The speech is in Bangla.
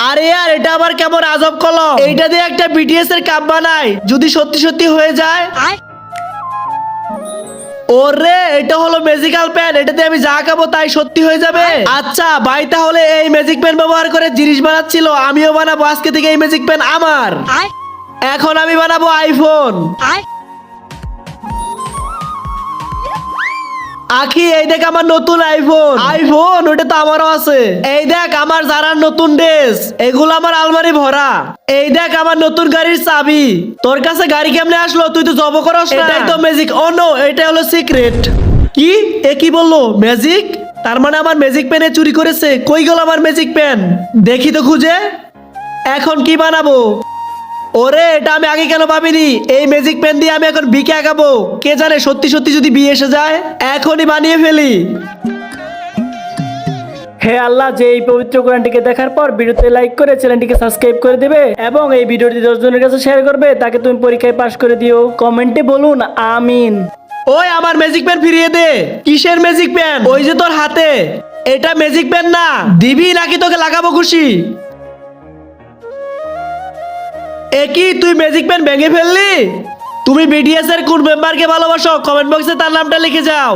আরে यार এটা আবার কেমন আজব কলম, এইটা দিয়ে একটা বিটিএস এর কাপ বানাই, যদি সত্যি সত্যি হয়ে যায়। ওরে এটা হলো ম্যাজিক্যাল পেন, এটাতে আমি যা খাবো তাই সত্যি হয়ে যাবে। আচ্ছা ভাই তাহলে এই ম্যাজিক পেন ব্যবহার করে জিনিস বানাচ্ছিল, আমিও বানাবো আজকে থেকে এই ম্যাজিক পেন আমার। এখন আমি বানাবো আইফোন। আখি এই দেখ আমার নতুন আইফোন। আইফোন ওটা তো আমারও আছে। এই দেখ আমার জারার নতুন ড্রেস, এগুলো আমার আলমারি ভরা। এই দেখ আমার নতুন গাড়ির চাবি। তোর কাছে গাড়ি কেমনে আসলো, তুই তো জব করস না। এটাই তো ম্যাজিক। ও নো এটা হলো সিক্রেট। কি এ কি বললো ম্যাজিক? তার মানে আমার ম্যাজিক পেনে চুরি করেছে। কই গেল আমার ম্যাজিক পেন, দেখি তো খুঁজে। এখন কি বানাবো? ওরে এটা আমি আগে কেন ভাবিনি, এই ম্যাজিক পেন দিয়ে আমি এখন বিকে আঁকাবো। কে জানে সত্যি সত্যি যদি বিয়ে এসে যায়, এখনই বানিয়ে ফেলি। হে আল্লাহ, যে এই পবিত্র কোরআনটিকে দেখার পর ভিডিওতে লাইক করে চ্যানেলটিকে সাবস্ক্রাইব করে দেবে এবং এই ভিডিওটি 10 জনের কাছে শেয়ার করবে, তাকে তুমি পরীক্ষায় পাশ করে দিও। কমেন্টে বলুন আমিন। ওই আমার ম্যাজিক পেন ফিরিয়ে দে। কিসের ম্যাজিক পেন? ওই যে তোর হাতে। এটা ম্যাজিক পেন না, দিবি নাকি তোকে লাগাবো খুশি। একই তুই ম্যাজিক পেন ভেঙে ফেললি? তুমি বিটিএস এর কোন মেম্বারকে ভালোবাসো কমেন্ট বক্সে তার নামটা লিখে যাও।